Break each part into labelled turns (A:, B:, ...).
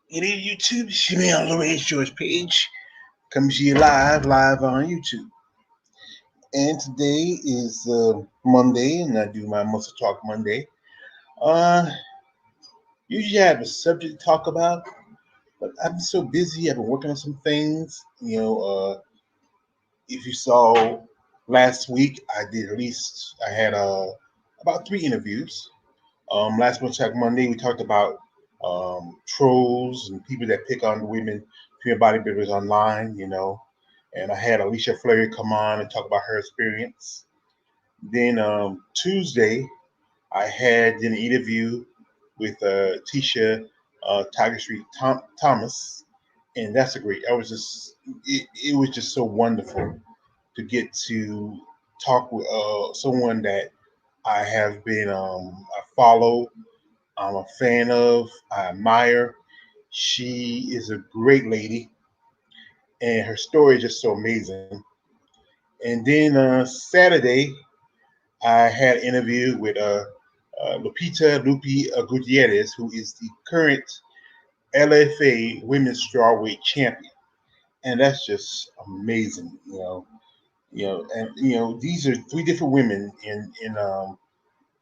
A: It is YouTube. See me on Louis George page. Comes to you live on YouTube. And today is Monday, and I do my MuscleTalk Monday. Uh, Usually I have a subject to talk about, but I've been so busy. I've been working on some things. If you saw last week, I had about three interviews. Last MuscleTalk Monday, we talked about trolls and people that pick on women, female bodybuilders online. And I had Alicia Fleury come on and talk about her experience. Then Tuesday, I had an interview with Tisha Tiger Street Thomas, and that's a great. I was just it was just so wonderful to get to talk with someone that I have been I follow, I'm a fan of, I admire. She is a great lady, and her story is just so amazing. And then Saturday, I had an interview with Lupita Lupi Gutierrez, who is the current LFA Women's Strawweight Champion, and that's just amazing. These are three different women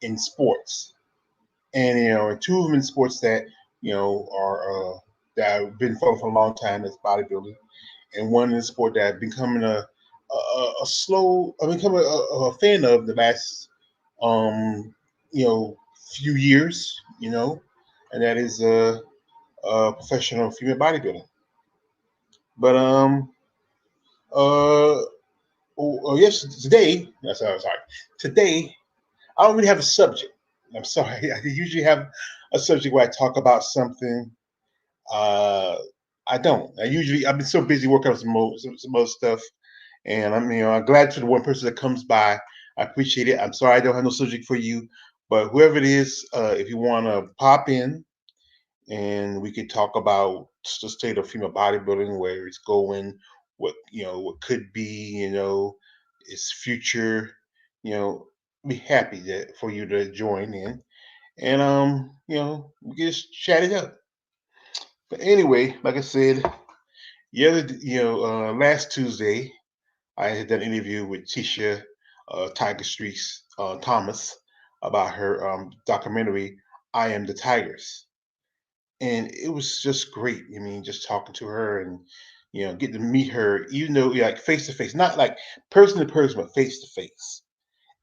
A: in sports, and two of them in sports that are that I've been following for a long time. That's bodybuilding, and one in the sport that I've becoming a slow. I've become a fan of the last um you know few years. And that is professional female bodybuilding. But yes, today. That's sorry. Today, I don't really have a subject. I'm sorry. I usually have a subject where I talk about something. Uh, I don't. I've been so busy working on some other stuff, and I'm glad for the one person that comes by. I appreciate it. I'm sorry I don't have no subject for you, but whoever it is, if you want to pop in and we could talk about the state of female bodybuilding, where it's going, what could be, its future. Be happy that for you to join in, and we can just chat it up. But anyway, like I said, last Tuesday I had done an interview with Tisha Tiger Streets Thomas about her documentary "I Am the Tigers." And it was just great. I mean, just talking to her and getting to meet her, even though like face to face, not like person to person, but face to face.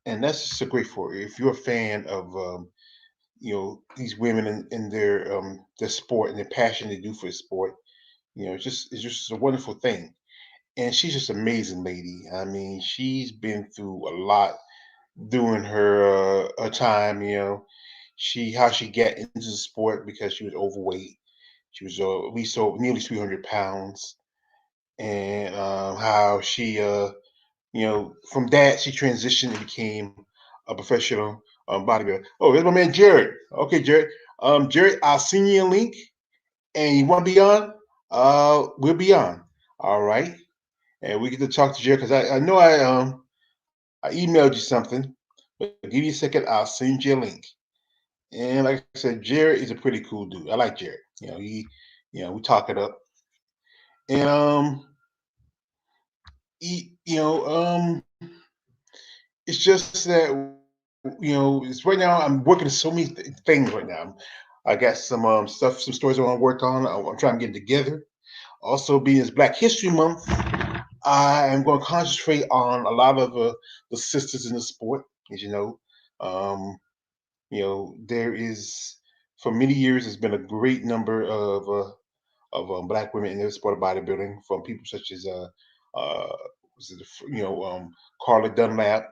A: And that's just so great for you if you're a fan of these women in their sport and their passion they do for the sport. It's just a wonderful thing. And she's just an amazing lady. I mean, she's been through a lot during her time. How she got into the sport because she was overweight. She was at least nearly 300 pounds, and how she, from that she transitioned and became a professional bodybuilder. Oh, there's my man Jared. Okay, Jared. Jared, I'll send you a link, and you want to be on? We'll be on. All right, and we get to talk to Jared because I know I emailed you something, but give me a second. I'll send you a link. And like I said, Jared is a pretty cool dude. I like Jared. We talk it up. And it's just that it's right now I'm working on so many things right now. I got some stories I want to work on. I'm trying to get together. Also, being it's Black History Month, I am going to concentrate on a lot of the sisters in the sport. As you know, um, there is for many years there's been a great number of black women in the sport of bodybuilding, from people such as uh, was it, Carla Dunlap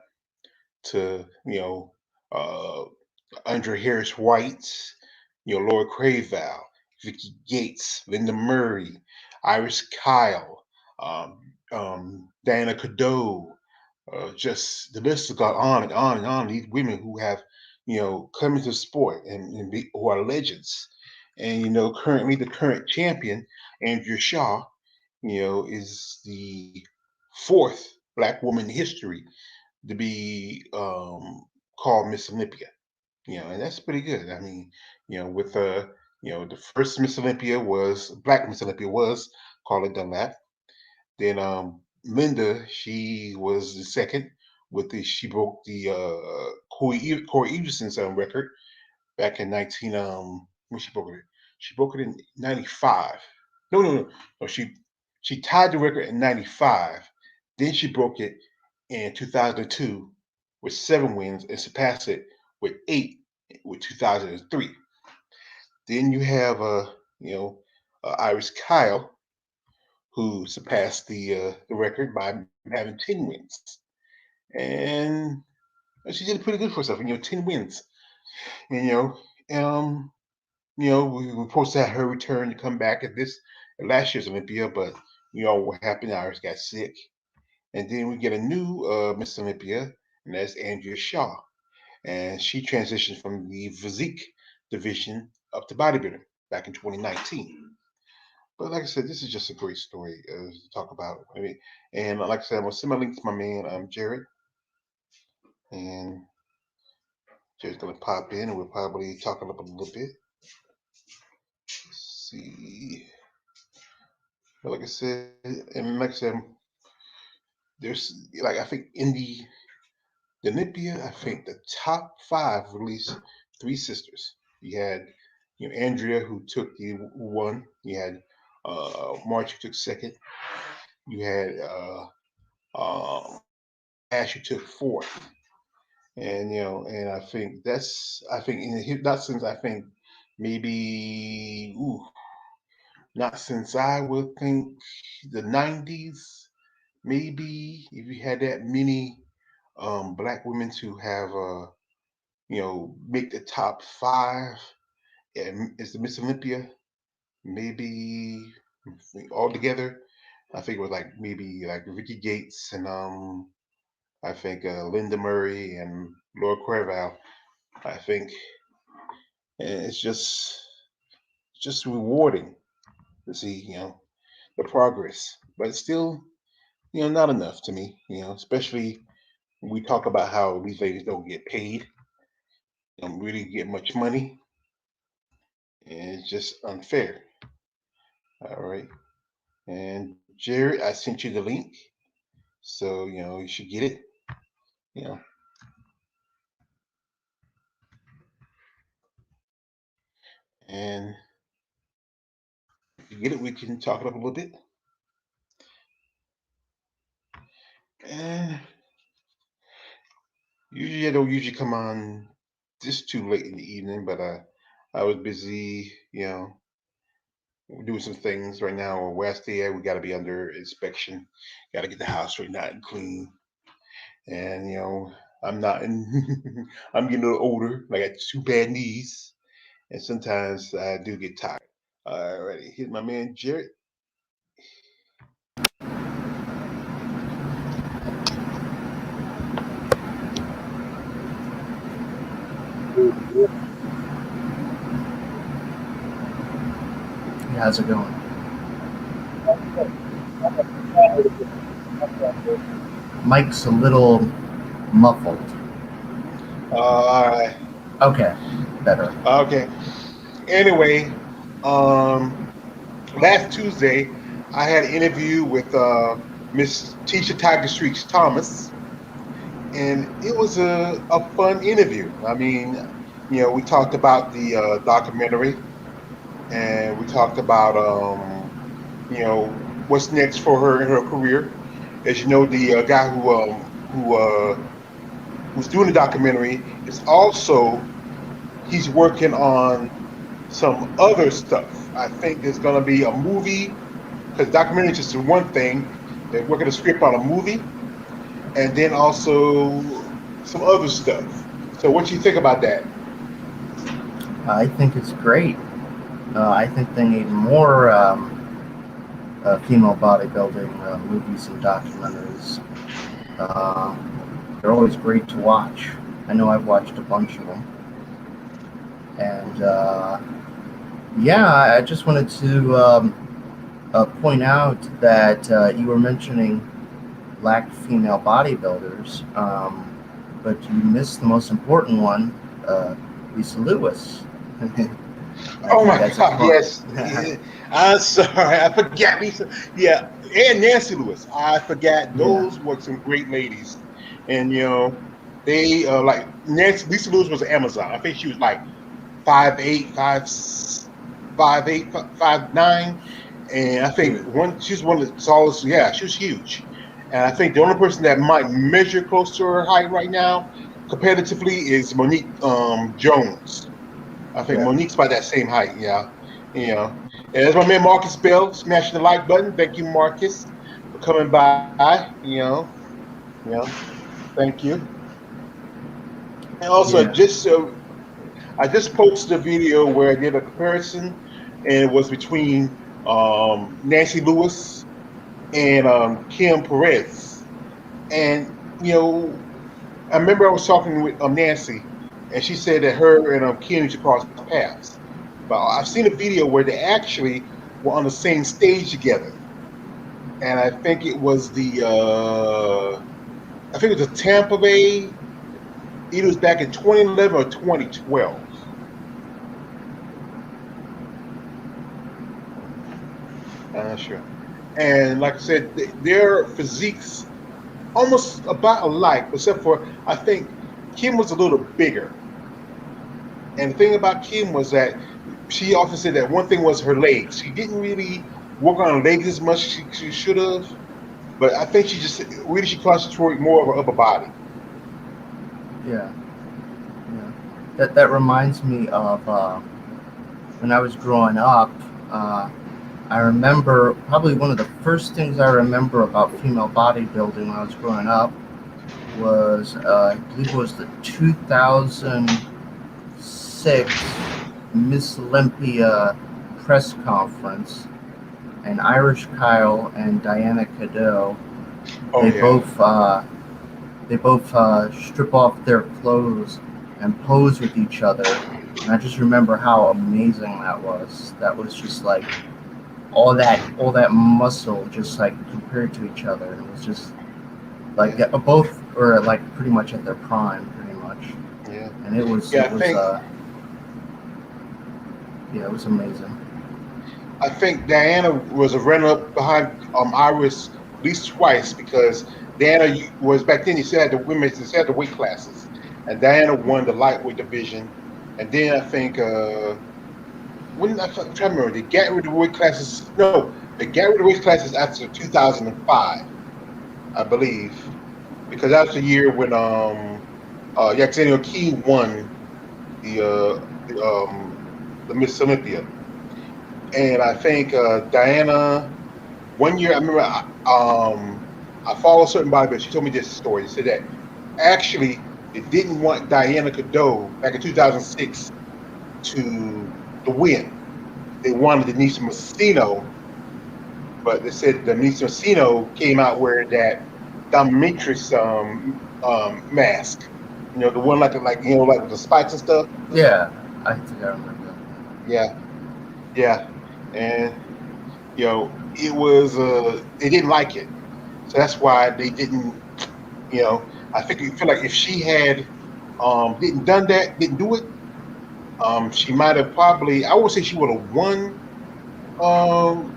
A: to uh, Andre Harris White, Laura Craval, Vicky Gates, Linda Murray, Iris Kyle, Diana Cadeau. Just the list has gone on and on and on. These women who have come into sport who are legends. And currently the current champion, Andrea Shaw, is the fourth black woman in history to be called Miss Olympia. And that's pretty good. I mean, with the first Miss Olympia was Black Miss Olympia was Carla Dunlap. Then Linda, she was the second with she broke the Corey Everson's record back in 19 when she broke it. She broke it in 95. No. She tied the record in 95. Then she broke it in 2002 with 7 wins and surpassed it with 8 with 2003. Then you have Iris Kyle, who surpassed the record by having 10 wins. And she did pretty good for herself. 10 wins. And um, we were supposed to have her return to come back at last year's Olympia, but what happened? Iris got sick, and then we get a new Miss Olympia, and that's Andrea Shaw, and she transitioned from the physique division up to bodybuilding back in 2019. But like I said, this is just a great story to talk about. I mean, and like I said, I'm gonna send my link to my man Jared, and Jared's gonna pop in, and we'll probably talk up a little bit. Let's see. But like I said, and like I said, there's like I think in the Olympia, I think the top five released three sisters. You had Andrea who took the one. You had March who took second. You had Ash who took fourth. And and I think in not since I think maybe not since I would think the '90s. Maybe if you had that many black women to have make the top five as the Miss Olympia, maybe altogether, I think it was like maybe like Ricky Gates and I think Linda Murray and Laura Craval. I think and it's just rewarding to see the progress, but it's still not enough to me. Especially when we talk about how these ladies don't get paid, don't really get much money, and it's just unfair. All right. And Jared, I sent you the link, so you should get it. You know, and if you get it, we can talk it up a little bit. And usually I don't usually come on this too late in the evening, but I was busy, doing some things right now. Where I stay at, we got to be under inspection. Got to get the house straightened out and clean. And I'm not in. I'm getting a little older. I got two bad knees, and sometimes I do get tired. All righty, here's my man Jared.
B: How's it going? Mike's a little muffled.
A: All right.
B: Okay, better.
A: Okay. Anyway, um, last Tuesday I had an interview with Miss Tisha Tiger Streaks Thomas, and it was a fun interview. I mean, we talked about the documentary, and we talked about what's next for her in her career. As you know, the guy who's doing the documentary is also he's working on some other stuff. I think there's going to be a movie because documentary is just one thing. They're working a script on a movie, and then also some other stuff. So, what do you think about that?
B: I think it's great. I think they need more female bodybuilding movies and documentaries. Uh, they're always great to watch. I know I've watched a bunch of them. And yeah, I just wanted to point out that you were mentioning black female bodybuilders, but you missed the most important one. Lisa Lewis. I
A: Oh
B: think
A: my
B: that's a
A: God,
B: fun.
A: yes. Yeah. I'm sorry, I forgot Lisa. Yeah, and Nancy Lewis. I forgot
B: Yeah,
A: those were some great ladies, and they like Nancy Lisa Lewis was Amazon. I think she was like 5'8", 5'8", 5'9", and I think
B: huge.
A: she's one of the tallest. Yeah, she was huge, and I think the only person that might measure close to her height right now, competitively, is Monique Jones. I think
B: Yeah,
A: Monique's by that same height. Yeah, you know. And there's my man Marcus Bell smashing the like button. Thank you, Marcus, for coming by. You know, thank you. And also,
B: yeah,
A: I just posted a video where I did a comparison, and it was between Nancy Lewis and Kim Perez. And you know, I remember I was talking with Nancy, and she said that her and Kim used to cross paths. But I've seen a video where they actually were on the same stage together, and I think it was I think it was the Tampa Bay. It was back in 2011 or 2012. I'm not sure. And like I said, their physiques almost about alike, except for I think Kim was a little bigger. And the thing about Kim was that she often said that one thing was her legs. She didn't really work on her legs as much as she should have, but I think she concentrated more of her upper body.
B: yeah, yeah. That reminds me of when I was growing up. Uh, I remember probably one of the first things I remember about female bodybuilding when I was growing up was I believe it was the 2006 Miss Olympia press conference, and Irish Kyle and Diana Cadeau
A: Oh
B: they
A: yeah,
B: both uh, they both strip off their clothes and pose with each other, and I just remember how amazing that was. That was just like all that muscle just like compared to each other. It was just like
A: yeah,
B: both were like pretty much at their prime, pretty much,
A: yeah,
B: and it was
A: yeah.
B: it was yeah, it was amazing.
A: I think Diana was a runner-up behind Iris at least twice because Diana was back then. You said the women's, you said the weight classes, and Diana won the lightweight division. And then I think when I'm trying to remember, they got rid of the weight classes. No, they got rid of the weight classes after 2005, I believe, because that was the year when Yaxenia Key won the uh, the um, the Miss Olympia, and I think Diana. One year, I remember I follow a certain bodybuilder. She told me this story. She said that actually they didn't want Diana Cadeau back in 2006 to win. They wanted Denise Messino, but they said Denise Messino came out wearing that dominatrix mask. You know, the one like with the spikes and stuff.
B: Yeah, I think I remember that.
A: Yeah, yeah, and it was they didn't like it, so that's why they didn't. I think you feel like if she had didn't do it, she might have probably. I would say she would have won um,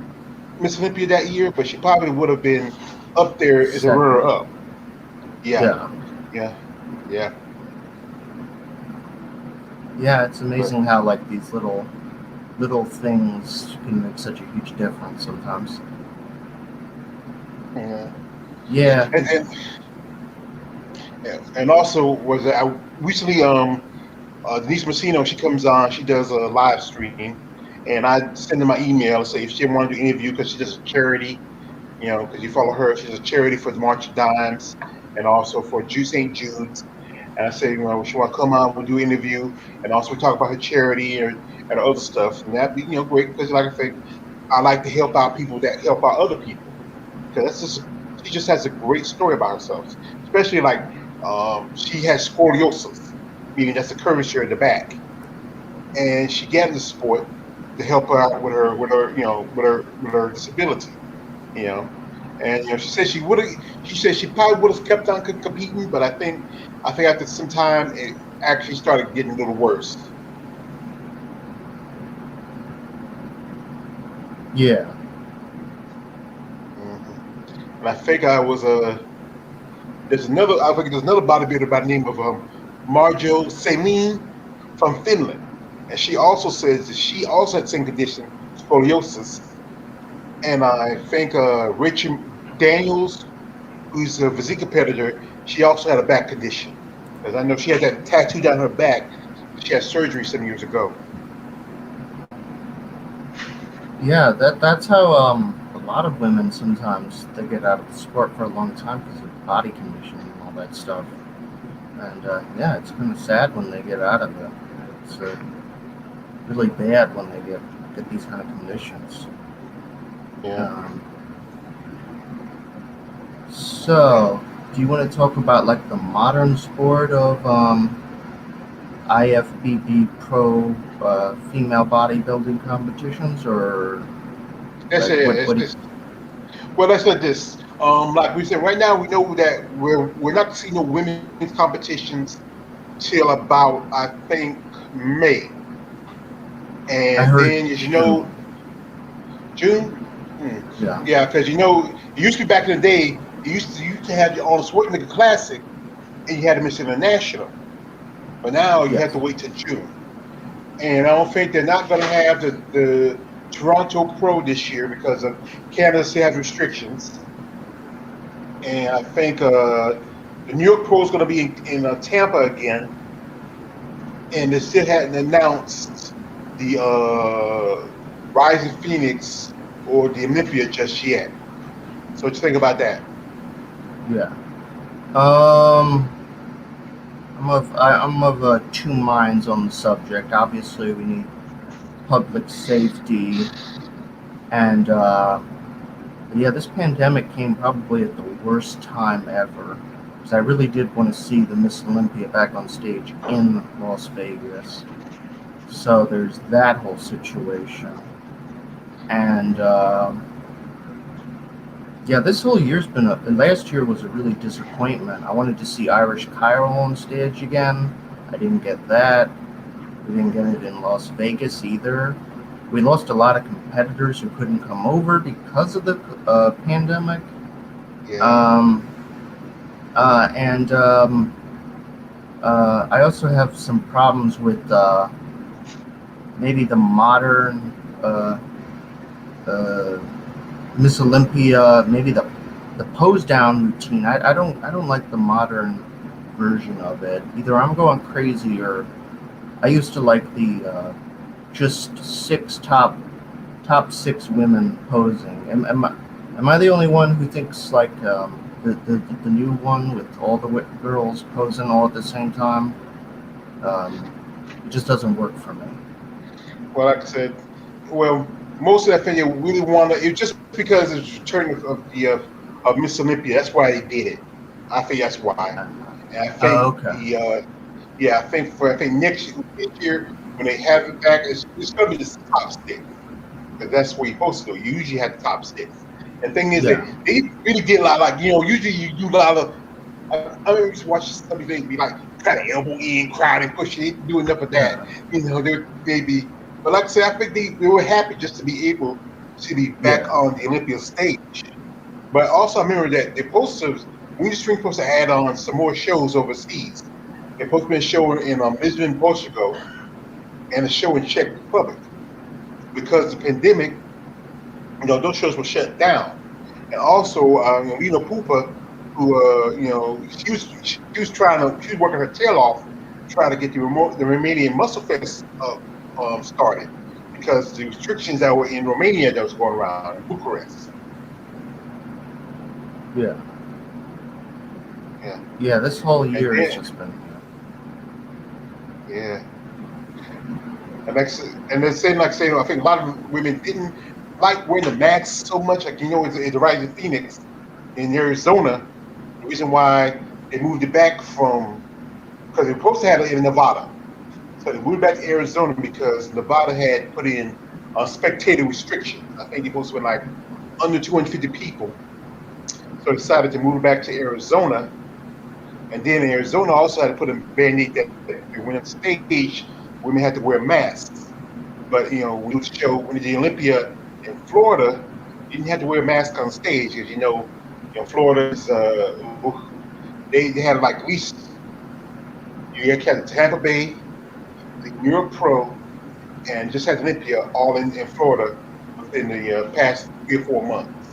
A: Miss Olympia that year, but she probably would have been up there as a
B: Second.
A: runner up. Yeah,
B: Yeah,
A: yeah, yeah.
B: yeah. It's
A: But
B: amazing how like these little things can make such a huge difference sometimes.
A: yeah,
B: Yeah,
A: and also was I recently Denise Messino, she comes on, she does a live stream, and I send her my email and say if she wanted to interview because she does a charity, because you follow her, she's a charity for the March of Dimes and also for St. Jude's. And I say, she want to come on, we'll do an interview, and also talk about her charity and other stuff, and that'd be great because, like I say, I like to help out people that help out other people because she just has a great story about herself, especially like she has scoliosis, meaning that's a curvature in the back, and she got into sport to help her out with her disability, you know. And she said she said she probably would have kept on competing, but I think after some time actually started getting a little worse.
B: Yeah,
A: Hmm. And I think I was I think there's another bodybuilder by the name of Marjo Selin from Finland, and she also says that she also had the same condition, scoliosis. And I think Rachel Daniels, who's a physique competitor, she also had a back condition. Because I know she had that tattoo down her back. She had surgery some years ago.
B: yeah. That's how a lot of women sometimes they get out of the sport for a long time because of body conditioning and all that stuff. And yeah, it's kind of sad when they get out of it. It's really bad when they get these kind of conditions.
A: Yeah.
B: Um,
A: Yeah.
B: so, do you want to talk about like the modern sport of IFBB pro female bodybuilding competitions, or
A: That's
B: like
A: it.
B: what?
A: It's
B: What?
A: just well, let's let this. Like we said, right now we know that we're not seeing no women's competitions till about I think May,
B: I
A: and
B: heard
A: then as you
B: June.
A: know, June. Hmm.
B: Yeah.
A: Yeah, because it used to be back in the day. You used to have your own Schwarzenegger Classic, and you had to miss international. But now you
B: Yes.
A: have to wait till June. And I don't think they're not going to have the Toronto Pro this year because of Canada still has restrictions. And I think the New York Pro is going to be in Tampa again, and they still hadn't announced the Rising Phoenix or the Olympia just yet. So what you think about that?
B: Yeah. Um. I'm of two minds on the subject. Obviously, we need public safety, and yeah, this pandemic came probably at the worst time ever. Because I really did want to see the Miss Olympia back on stage in Las Vegas. So there's that whole situation, and yeah, this whole year's been a. Last year was a really disappointment. I wanted to see Irish Cairo on stage again. I didn't get that. We didn't get it in Las Vegas either. We lost a lot of competitors who couldn't come over because of the pandemic.
A: Yeah,
B: Um, and I also have some problems with maybe the modern uh, uh, Miss Olympia, maybe the pose down routine. I don't like the modern version of it. Either I'm going crazy or I used to like the just six top six women posing. Am I the only one who thinks like the new one with all the girls posing all at the same time? Um, it just doesn't work for me.
A: well, like I said, well, most of that thing you really want to. It's just because it's returning of Miss Olympia. That's why they did it. I think that's why.
B: Yeah.
A: And I think
B: Oh, okay.
A: yeah, I think this year when they have it back, it's going to be the top six because that's what you're supposed to do. You usually have the top six. And the thing is,
B: Yeah.
A: they really did a lot. Like usually you do a lot of. I mean, used to watch some of things be like try to elbow in, crowd and push. They didn't do enough of that.
B: Yeah.
A: They be. But like I said, I think they were happy just to be able to be back
B: Yeah.
A: on the Olympia stage. But also, I remember that they're supposed to. We just supposed to add on some more shows overseas. They're supposed to be a show in Lisbon, Portugal, and a show in Czech Republic because the pandemic. Those shows were shut down. And also, Pupa, who she was working her tail off, trying to get the Romanian Muscle Fest started because the restrictions that were in Romania that was going around in Bucharest.
B: Yeah.
A: Yeah,
B: Yeah. This whole
A: and
B: year has
A: then
B: just been.
A: yeah, and and then saying like saying I think a lot of women didn't like wearing the masks so much. Like it's the Rising Phoenix in Arizona. The reason why they moved it back from because they were supposed to have it in Nevada. So they moved back to Arizona because Nevada had put in spectator restrictions. I think they supposed to be like under 250 people. So they decided to move back to Arizona. And then Arizona also had to put a mandate that when on stage, women had to wear masks. But when you do the show, when you did Olympia in Florida, you didn't have to wear a mask on stage because Florida is they had like at least you had Tampa Bay, the New York Pro, and just had Olympia all in Florida within the past 3 or 4 months.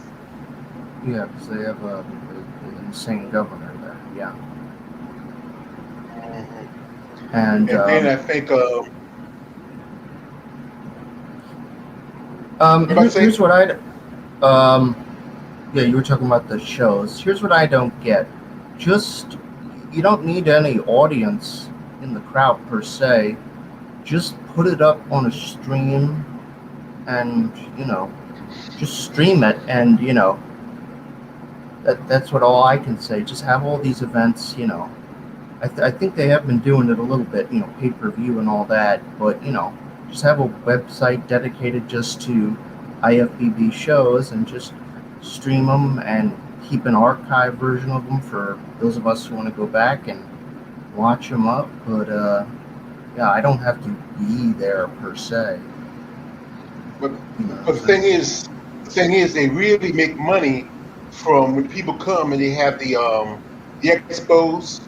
B: Yeah, because they have an insane governor there. Yeah,
A: Hmm.
B: and
A: And then I think what I
B: here's
A: say,
B: what I um yeah, you were talking about the shows. Here's what I don't get. Just you don't need any audience in the crowd per se. Just put it up on a stream and just stream it and that's what all I can say. Just have all these events. I think they have been doing it a little bit, pay-per-view and all that, but just have a website dedicated just to IFBB shows and just stream them and keep an archive version of them for those of us who want to go back and watch them up. But yeah, I don't have to be there per se.
A: but but
B: So,
A: the thing is, they really make money from when people come and they have the expos.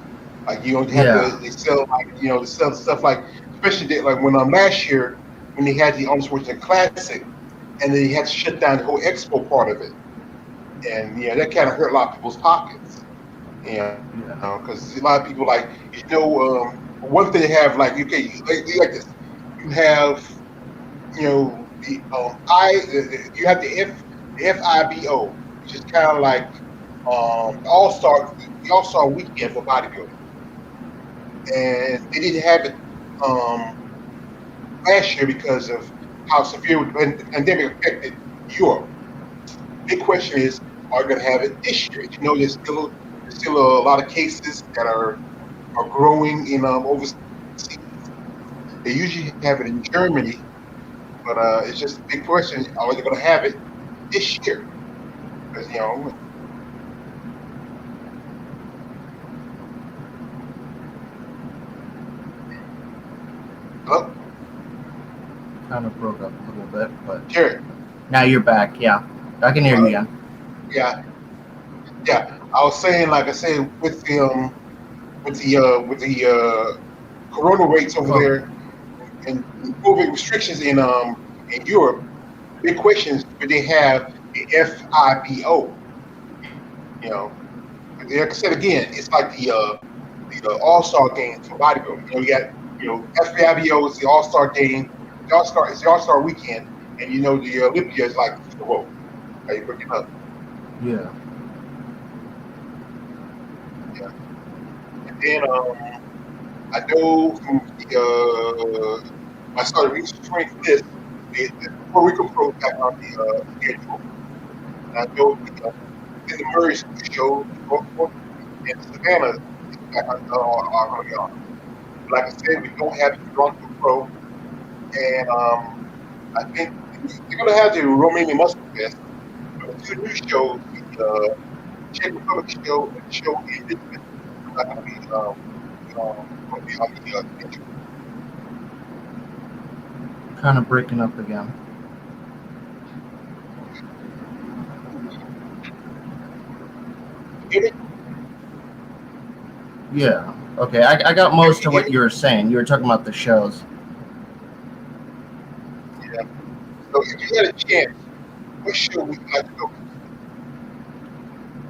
A: Like they have
B: yeah,
A: they sell like they sell stuff like especially like when last year when they had the Arnold Schwarzenegger Classic and they had to shut down the whole expo part of it, and that kind of hurt a lot of people's pockets.
B: yeah,
A: Because a lot of people like one thing they have like okay like this you have the you have the FIBO, which is kind of like the All Star weekend for bodybuilding, and they didn't have it um, last year because of how severe the pandemic affected Europe. Big question is, are you going to have it this year? There's still a lot of cases that are growing in overseas. They usually have it in Germany, but it's just a big question: are they going to have it this year? Because hello,
B: kind of broke up a little bit, but
A: Jared.
B: now you're back. Yeah, I can hear you again.
A: Yeah, yeah. I was saying, like I said, with the corona rates over
B: Oh,
A: there and COVID restrictions in Europe, the big question is would they have the FIBO? You know, like I said again, it's like the All Star Games for bodybuilding. You got FIBO is the All Star game. The All Star weekend, and the Olympia is like the Super Bowl. How you break it up?
B: yeah.
A: Yeah. And then I know from I started researching this. The Puerto Rico Pro got on the schedule, and I know in the Murray show, and Savannah is back are going to be on. Like I said, we don't have the Toronto Pro, and I think they're going to have the Romanian Muscle Fest, but the two new shows, the Czech Republic show and the show in Richmond, are not going to be on the schedule.
B: Kind of breaking up again.
A: You hear me?
B: Yeah. Okay. I got
A: You
B: most of
A: hear
B: what
A: me?
B: you were saying. You were talking about the shows.
A: Yeah. So if you had a chance, what show would you like to go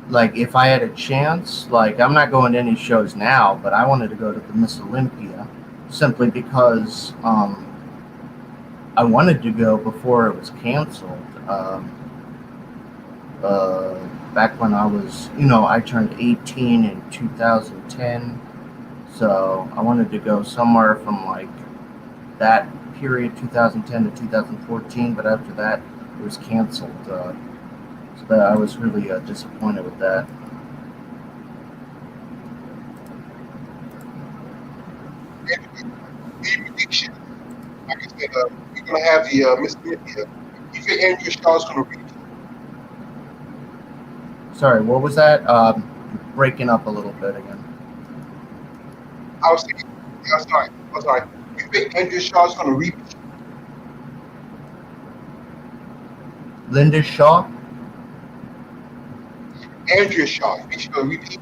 B: Like, if I had a chance, like, I'm not going to any shows now, but I wanted to go to the Miss Olympia simply because I wanted to go before it was canceled. Uh, Back when I was, I turned 18 in 2010. So I wanted to go somewhere from like that period, 2010 to 2014, but after that, it was canceled. So that I was really disappointed with that.
A: any predictions? Like I said, we're going to have the Miss Olympia. You think Andrew Shaw's going to reach?
B: Sorry, what was that? Breaking up a little bit again.
A: I was thinking, I'm sorry, I'm sorry. You think Andrea Shaw is going to repeat?
B: Linda Shaw,
A: Andrea Shaw, you think she's going to repeat?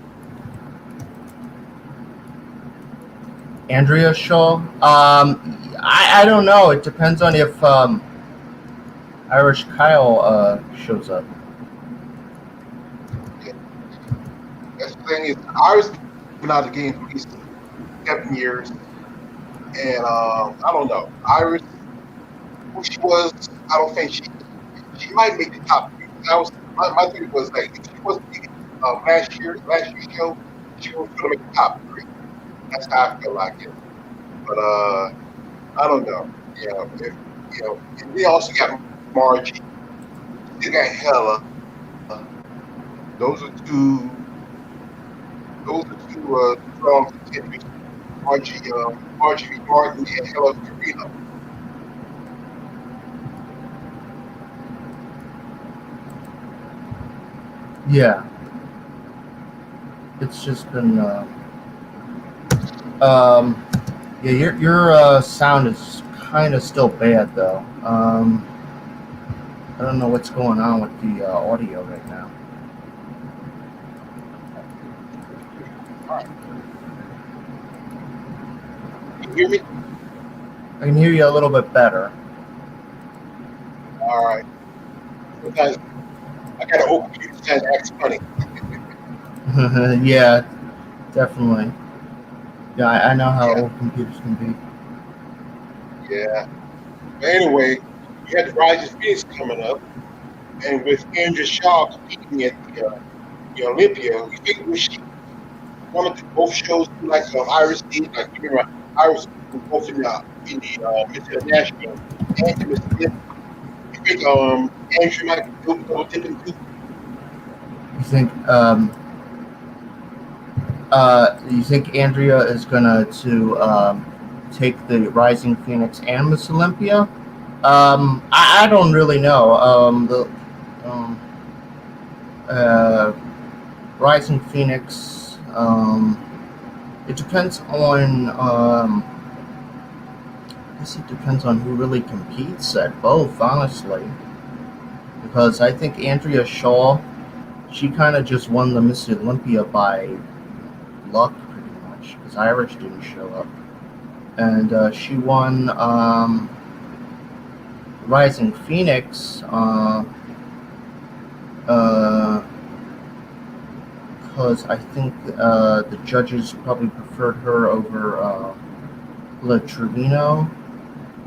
B: Andrea Shaw. I don't know. It depends on if Irish Kyle shows up.
A: Yeah. That's the thing is, Iris been out of the game for at least 7 years, and I don't know. Iris, who she was, I don't think she might make the top three. I was my theory was like if she wasn't in last year's show, she was going to make the top three. That's how I feel like it. But I don't know. If and we also got Margie. Still got Hella. Those are two strong contenders. Margie Martin and Hella Farina.
B: Yeah, it's just been. Um, yeah, your sound is kind of still bad though. I don't know what's going on with the audio right now.
A: All right, can you hear me?
B: I can hear you a little bit better.
A: All right. Sometimes I got an old computer. Sometimes it acts funny.
B: Yeah, definitely. Yeah, I know how
A: Yeah,
B: old computers can be.
A: yeah. But anyway, you had the Rise of Phoenix coming up, and with Andrea Shaw competing at the Olympia, you think we should want to do both shows like Iris did? Like you remember, Iris was both in the Miss International and the Miss Olympia. You think Andrew might be double dipping too?
B: You think you think Andrea is gonna to take the Rising Phoenix and Miss Olympia? I don't really know. Um, uh, Rising Phoenix. It depends on. I guess it depends on who really competes at both, honestly. Because I think Andrea Shaw, she kind of just won the Miss Olympia by luck, pretty much, because Irish didn't show up, and she won Rising Phoenix. Uh, because I think the judges probably preferred her over La Trevino,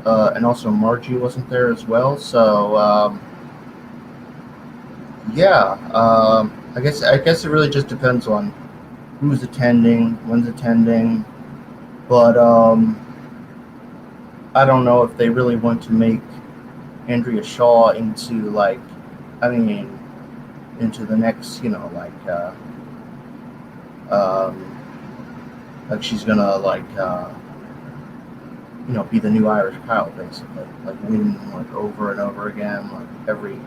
B: and also Margie wasn't there as well. So yeah, I guess it really just depends on who's attending, when's attending. But I don't know if they really want to make Andrea Shaw into I mean, into the next, like she's gonna be the new Irish Kyle, basically, like win like over and over again, like every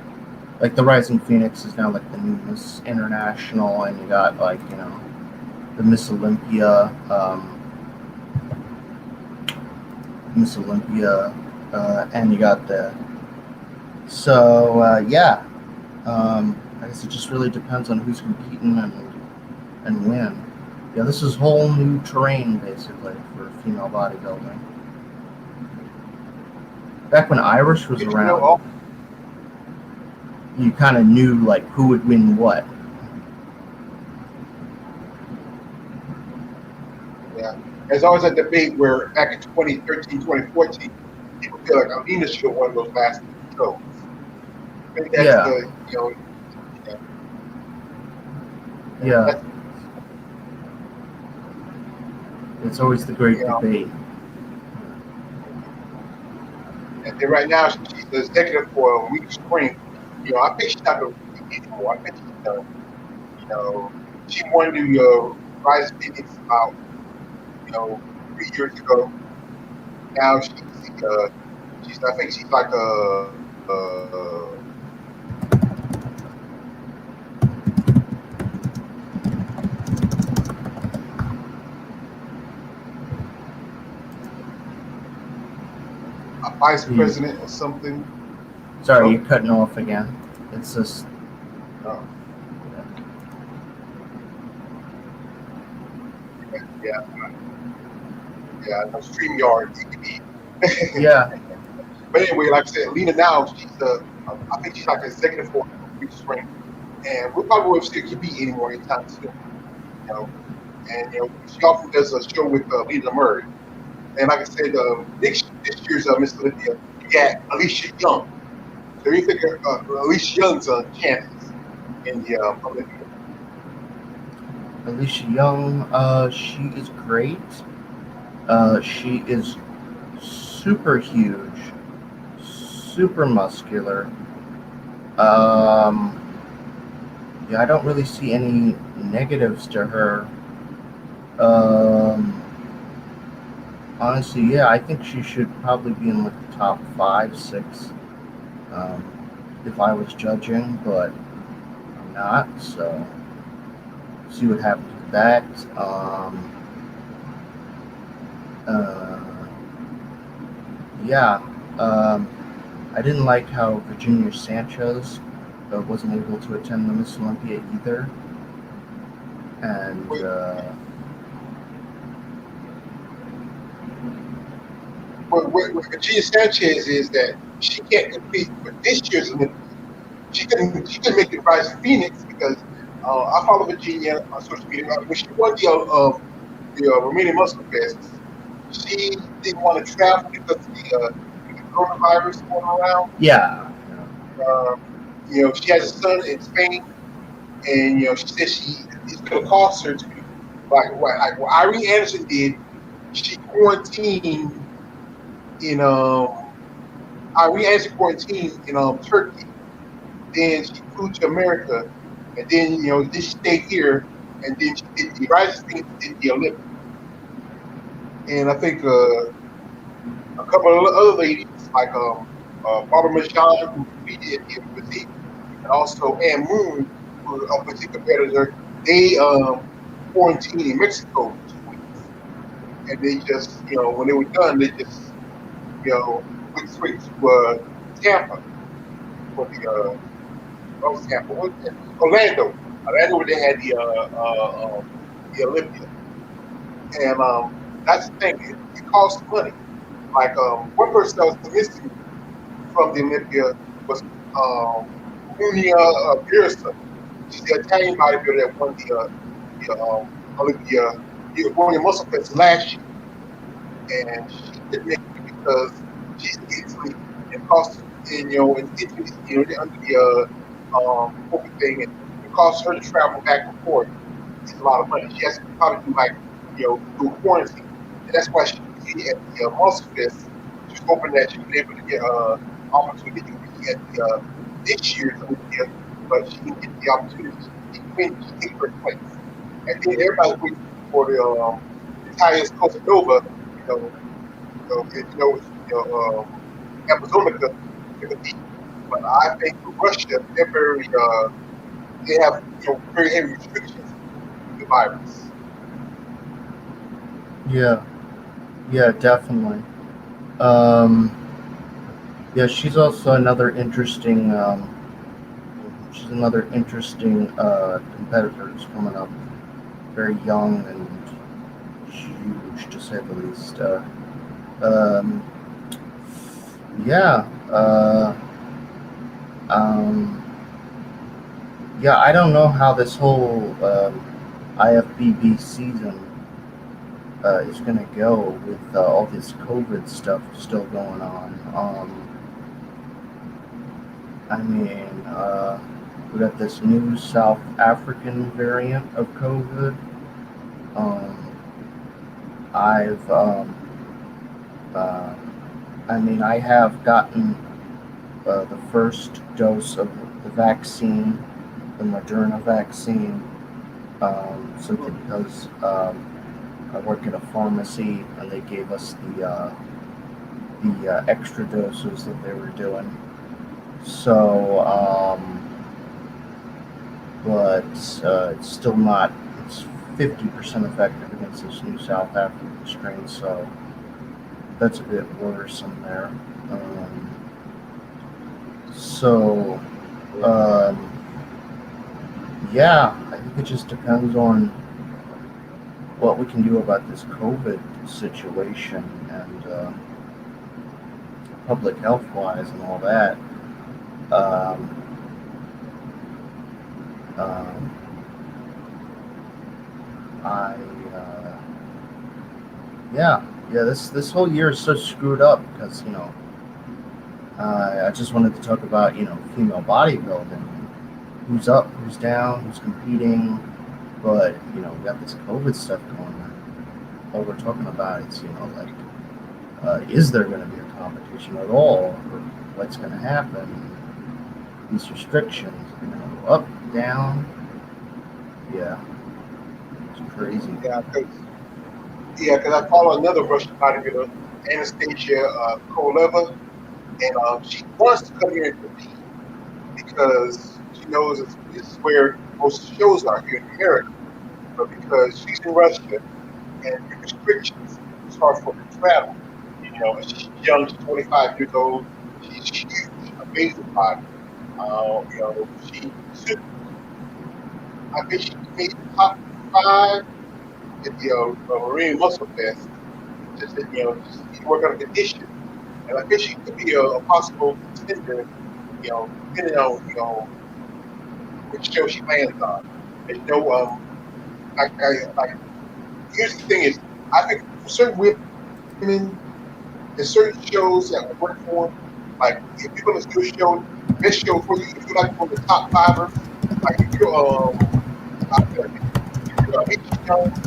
B: like the Rising Phoenix is now like the new Miss International, and you got the Miss Olympia, and you got the yeah. I guess it just really depends on who's competing and when. Yeah, this is whole new terrain basically for female bodybuilding. Back when Irish was
A: If you know,
B: around, you kind of knew like who would win what.
A: yeah. There's always a debate where back in 2013, 2014, people feel like Alina should have won those last two shows. I think that's
B: Yeah,
A: yeah,
B: yeah.
A: that's
B: It's always the great
A: you know.
B: debate.
A: And then right now she's the executive for Week Spring. I think she's not going to compete anymore. I think she's done. You know, she won the Rise Phoenix about 3 years ago. Now she's I think she's like vice
B: You,
A: president or something.
B: sorry,
A: Hello.
B: you're cutting off again. It's just
A: Uh, yeah, yeah. No, StreamYard.
B: yeah.
A: But anyway, like I said, Lena now she's I think she's like executive for Free Spring, and we probably won't see Kibbe anymore anytime soon. You know, and she often does a show with Lena Murray. And like I said, this year's Miss Olympia, you got Alicia Young. So you think Alicia Young's chances in the Olympia?
B: Alicia Young, she is great. She is super huge, super muscular. Um, yeah, I don't really see any negatives to her. Um, honestly, yeah, I think she should probably be in like the top five, six, um, if I was judging, but I'm not. So see what happens with that. Uh, yeah, um, I didn't like how Virginia Sanchez wasn't able to attend the Miss Olympia either, and
A: What, what Virginia Sanchez is that she can't compete for this year's Olympia. She couldn't make it rise to Phoenix because I follow Virginia on social media. When she won the Romanian Muscle Fest, she didn't want to travel because of the coronavirus going around.
B: yeah,
A: Uh, she has a son in Spain, and she said it's going to cost her to like what Irene Anderson did. She quarantined in Irene Anderson quarantined in Turkey. Then she flew to America, and then then she stayed here, and then she did the Rising Phoenix did the Olympics. And I think a couple of other ladies like Barbara Majan who competed at the physique, and also Ann Moon, who was a physique competitor. They quarantined in Mexico for 2 weeks, and they just when they were done, they just went straight to Tampa for what was Tampa? What was that? Orlando, where they had the Olympia, and that's the thing. It costs money. Like one person that was missing from the Olympia was um, Munia Pearson. She's the Italian bodybuilder that won the Olympia, the William Muscle Fest last year, and she didn't make it because she's in Italy and cost in Italy, under the COVID thing, and it costs her to travel back and forth. It's a lot of money. She has to probably do like do a quarantine, and that's why she competed at the Muscle Fest. She was hoping that she would be able to get opportunity to compete at the this year's Olympia, but she didn't get the opportunity. She came first place, and then everybody waiting for the Italians Costanova, you know, Amazonica to compete. But I think for Russia, they have very heavy restrictions with the virus.
B: yeah, yeah, definitely. Um, yeah, she's also another interesting. She's another interesting competitor who's coming up, very young and huge to say the least. Um, yeah, um, yeah. I don't know how this whole IFBB season is going to go with all this COVID stuff still going on. I mean, we got this new South African variant of COVID. Um, I've, uh, I mean, I have gotten the first dose of the vaccine, the Moderna vaccine, simply because I work at a pharmacy and they gave us the extra doses that they were doing. So, but it's still not. It's 50% effective against this new South African strain. So that's a bit worrisome there. So, um, yeah, I think it just depends on what we can do about this COVID situation and public health wise and all that. Um, um, I yeah, yeah. This whole year is so screwed up because I just wanted to talk about female bodybuilding, who's up, who's down, who's competing, but we got this COVID stuff going on. All we're talking about is like is there going to be a competition at all, or what's going to happen? These restrictions are going to go up, down. Yeah, it's crazy.
A: Yeah, because I follow another Russian bodybuilder, Anastasia Koleva, and she wants to come here and compete because she knows it's where most shows are here in America. But because she's in Russia and the restrictions as far as for her travel, she's young, she's 25 years old, she's huge, amazing body. She I think she made the top five at the Marine Muscle Fest. Just work on a condition, and I think she could be a possible contender. Depending on which show she lands on. And like here's the thing is, I think for certain women, there's certain shows that will work for them. Like if you're gonna do a show, best show for you, if you're like one of the top fivers, like if you're if you're H Jones,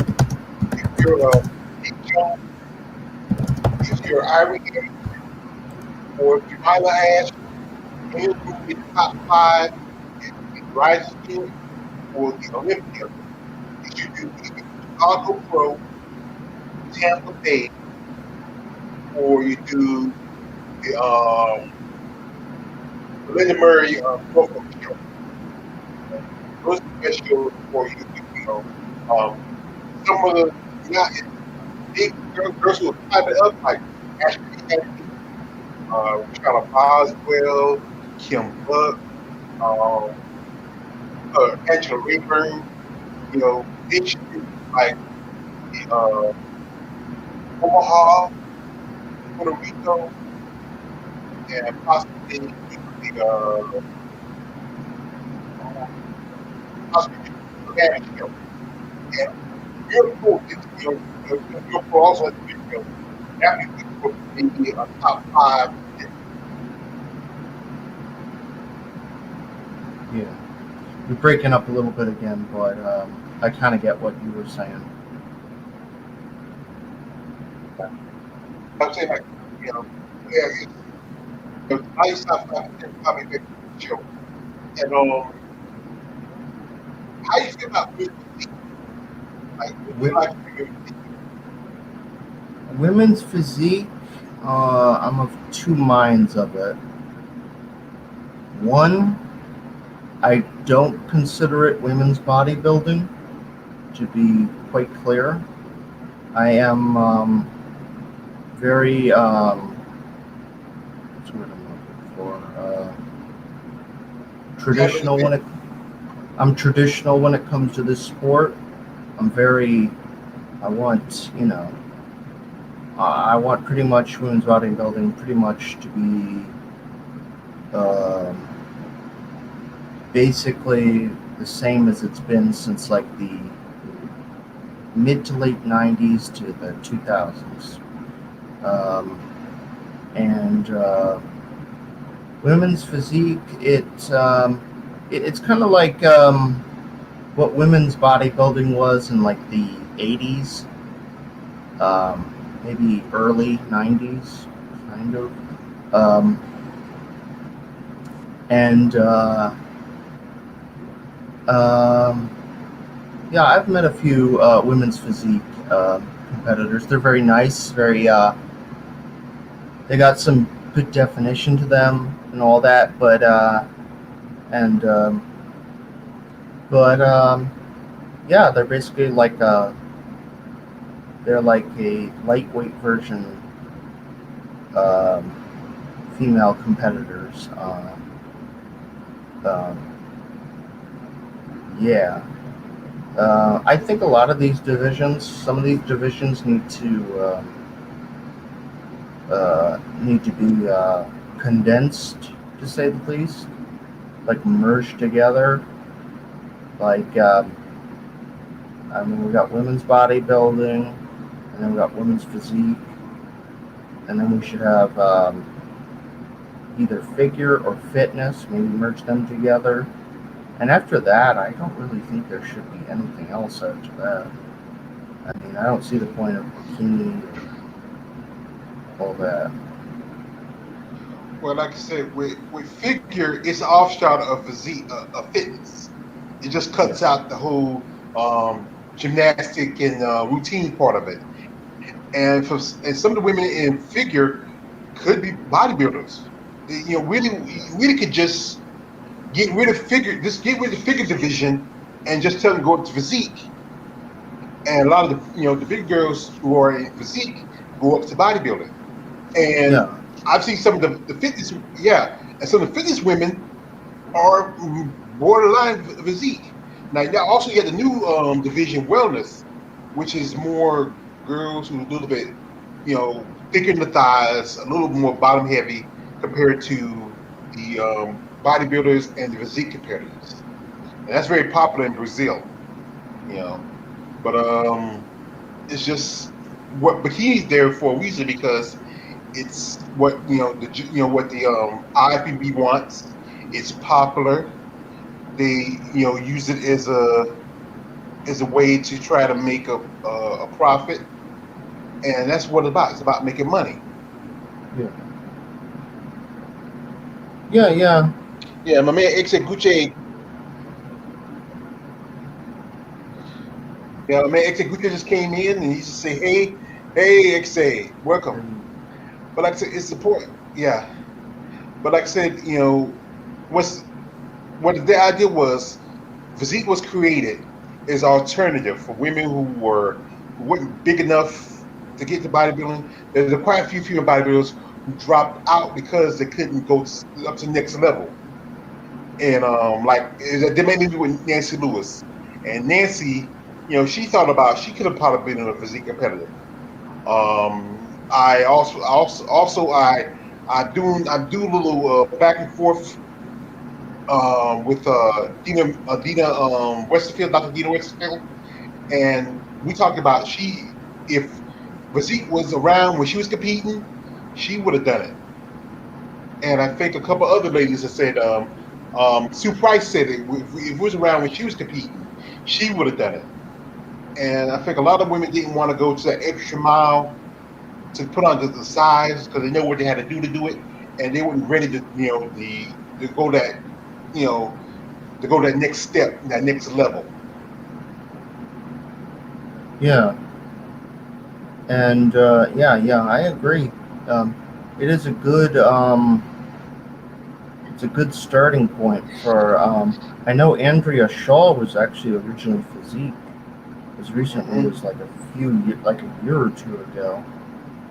A: if you're H Jones, if you're Irie or if you're Nyla Ash, and you're in the top five in rising team for the Olympia, you should do either Chicago Pro, Tampa Bay, or you do the Linda Murray Brooklyn show. Uh, those are the best shows for you. Um, some of the not big girls who are climbing up like Ashley Kennedy, Charlotte Boswell, Kim Buck, um, Angela Rayburn. They should do like uh, Omaha, Puerto Rico, and possibly the possibly the Spanish show. And Europe is Europe also has a big show. That would be a top five.
B: Yeah, you're breaking up a little bit again, but I kind of get what you were saying.
A: I'm saying like yeah, it's nice top five and probably big show. And how you feel about women? Like would you
B: Wi-
A: like to be
B: Women's physique, I'm of two minds of it. One, I don't consider it women's bodybuilding, to be quite clear. I am very, what's the word I'm looking for? Traditional when it, I'm traditional when it comes to this sport. I'm very, I want, I want pretty much women's bodybuilding pretty much to be um, basically the same as it's been since like the mid to late 90s to the 2000s. Um, and women's physique, it's kind of like what women's bodybuilding was in like the 80s, maybe early 90s, kind of. Um, and um, yeah, I've met a few women's physique competitors. They're very nice, very they got some good definition to them and all that, and but yeah, they're basically like they're like a lightweight version um, female competitors. Um, yeah, I think a lot of these divisions, some of these divisions need to be condensed, to say the least, like merged together. Like, I mean, we got women's bodybuilding, and then we got women's physique, and then we should have either figure or fitness, maybe merge them together. And after that, I don't really think there should be anything else after that. I mean, I don't see the point of bikini and all that.
A: Well, like I said, with figure, it's an offshoot of physique, of fitness. It just
B: Yeah,
A: cuts out the whole gymnastic and routine part of it. And some of the women in figure could be bodybuilders. Really could just get rid of figure, just get rid of the figure division, and just tell them to go to physique. And a lot of the big girls who are in physique go up to bodybuilding. And
B: yeah,
A: I've seen some of the fitness, yeah, and some of the fitness women are borderline physique. Now also you have the new division wellness, which is more girls who are a little bit, thicker in the thighs, a little more bottom heavy compared to the bodybuilders and the physique competitors. And that's very popular in Brazil, you know. But it's just what bikini's there for a reason because it's what what the IFBB wants. It's popular. They use it as a way to try to make a profit, and that's what it's about. It's about making money.
B: yeah, yeah, yeah.
A: Yeah, my man Exe Gucci. Yeah, my man Exe Gucci just came in and he just say, hey, Exe, welcome. But like I said, it's support. Yeah, but like I said, what's what the idea was, physique was created as alternative for women who weren't big enough to get to bodybuilding. There's quite a few female bodybuilders who dropped out because they couldn't go up to the next level. And they made me do with Nancy Lewis. And Nancy, she thought about she could have probably been a physique competitor. I do a little back and forth with Dina Westerfield, Dr. Dina Westerfield, and we talked about she if Physique was around when she was competing, she would have done it. And I think a couple other ladies have said, Sue Price said if it was around when she was competing, she would have done it. And I think a lot of women didn't want to go to that extra mile to put on the size because they know what they had to do it, and they weren't ready to to go that you know to go that next step, that next level.
B: Yeah, and yeah, I agree. Um, it is a good it's a good starting point for. I know Andrea Shaw was actually originally physique. As recently
A: Hmm.
B: as like like a year or two ago,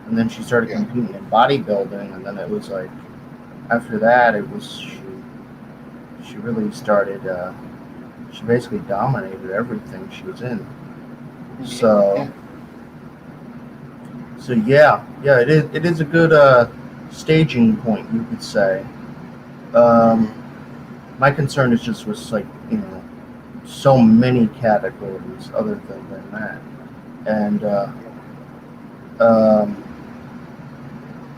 B: and then she started
A: Yeah,
B: competing in bodybuilding, and then it was like after that it was she really started. She basically dominated everything she was in.
A: yeah,
B: So
A: yeah.
B: so yeah, it is a good staging point, you could say. Um,
A: Hmm.
B: my concern is just with like so many categories other than that, and um,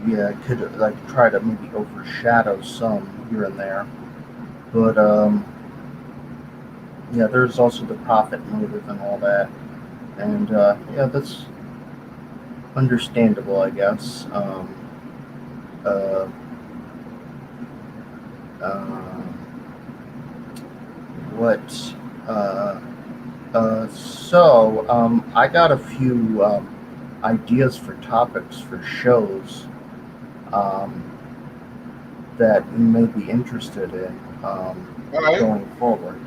B: yeah, it could like try to maybe overshadow some here and there. But yeah, there's also the profit motive and all that, and yeah, that's understandable, I guess. Uh, uh, what? Uh, I got a few ideas for topics for shows um, that you may be interested in
A: All right,
B: going forward.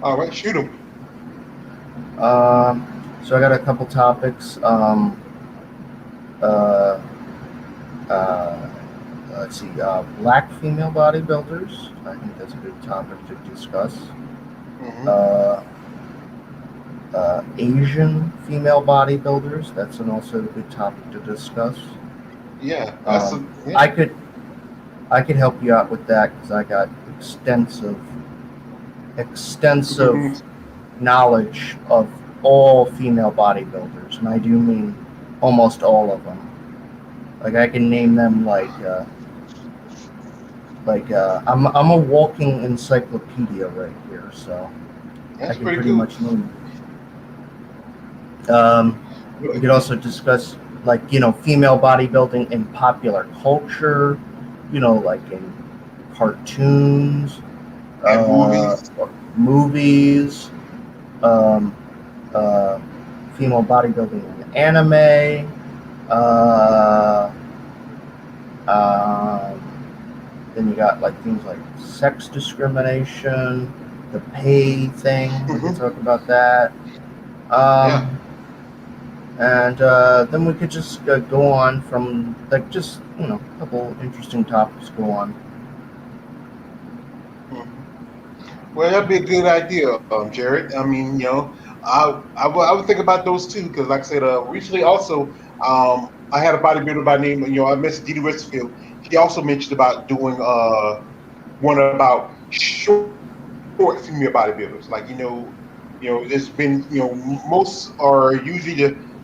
A: all right. Shoot them.
B: So I got a couple topics. Uh, Uh, let's see, black female bodybuilders. I think that's a good topic to discuss.
A: Hmm.
B: Uh, Asian female bodybuilders. That's also a good topic to discuss.
A: Yeah, that's
B: Um,
A: a yeah.
B: I could I could help you out with that because I got extensive knowledge of all female bodybuilders, and I do mean almost all of them. Like I can name them I'm a walking encyclopedia right here, so I
A: That's
B: can
A: pretty
B: pretty
A: cool.
B: much name. Um, we could also discuss female bodybuilding in popular culture, like in cartoons,
A: And movies.
B: or movies, um, uh, female bodybuilding in anime. Uh, um, then you got like things like sex discrimination, the pay thing. We could
A: Hmm.
B: talk about that.
A: Yeah.
B: Um, and then we could just go on from like just a couple interesting topics. Go on.
A: Hmm. Well, that'd be a good idea, Jared. I mean, I would think about those too, because like I said, recently also, I had a bodybuilder by name, I mentioned Didi Westfield. She also mentioned about doing one about short female bodybuilders. Like it's been most are usually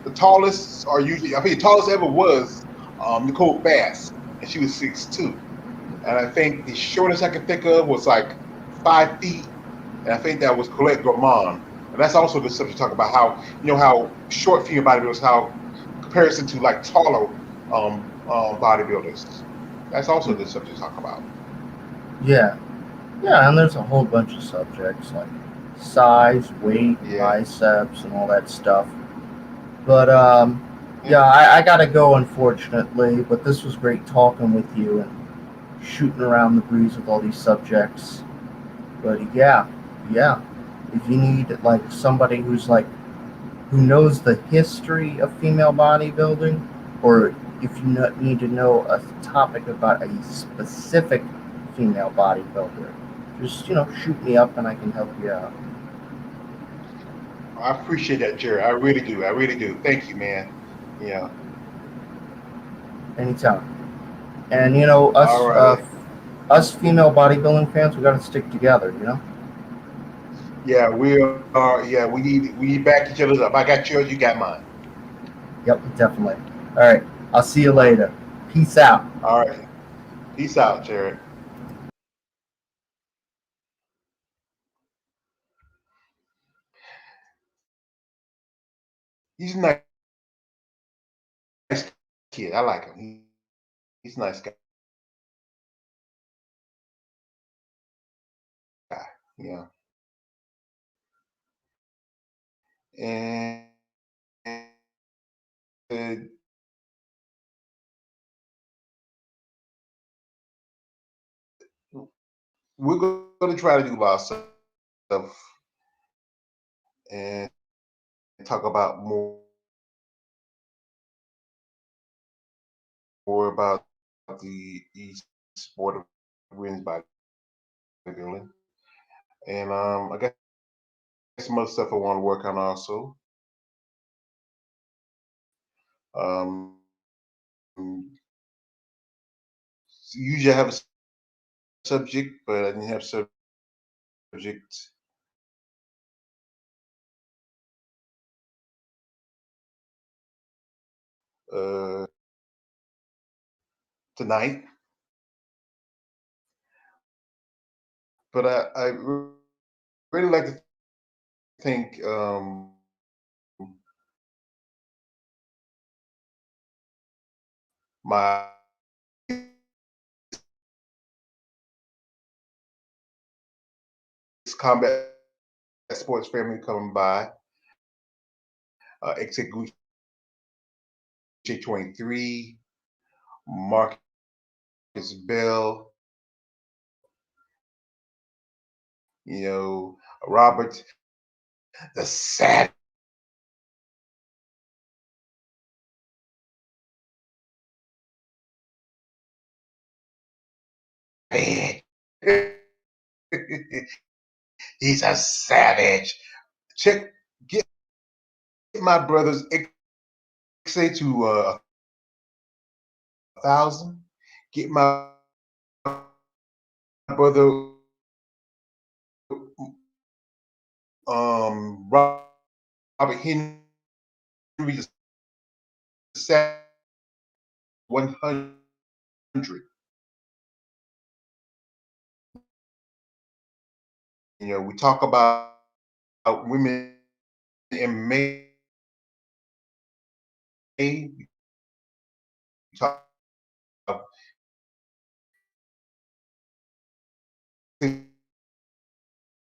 A: the tallest are usually I think the tallest ever was Nicole Bass, and she was 6'2". And I think the shortest I could think of was like 5 feet, and I think that was Colette Gourmand. And that's also the subject to talk about how how short female bodybuilders, how comparison to like taller bodybuilders. That's also a good subject to talk about.
B: Yeah, yeah, and there's a whole bunch of subjects like size, weight,
A: Yeah,
B: biceps, and all that stuff. But
A: yeah.
B: yeah, I gotta go unfortunately. But this was great talking with you and shooting around the breeze with all these subjects. But yeah, if you need like somebody who knows the history of female bodybuilding, or if you need to know a topic about a specific female bodybuilder, just shoot me up and I can help you out
A: I appreciate that, Jerry. I really do. I really do. Thank you, man. Yeah.
B: anytime. And
A: All righty.
B: us female bodybuilding fans, we got to stick together.
A: Yeah, we are. Yeah, we need back each other's up. I got yours. You got mine.
B: Yep, definitely. All right, I'll see you
A: All right.
B: later. Peace out.
A: All right. Peace out, Jared. He's a nice kid. I like him. He's a nice guy. Yeah. And we're going to try to do ourselves and talk about more about the sport of women's bodybuilding. And I guess some other stuff I want to work on also. Um, usually I have a subject, but I didn't have subject uh, tonight. But I really like to think my combat sports family coming by. Execution 23, Marcus Bell, Robert the Savage He's a savage. Check, get my brother's XA to 1,000. Get my brother Robert Henry to 100. We talk about women in May. We talk about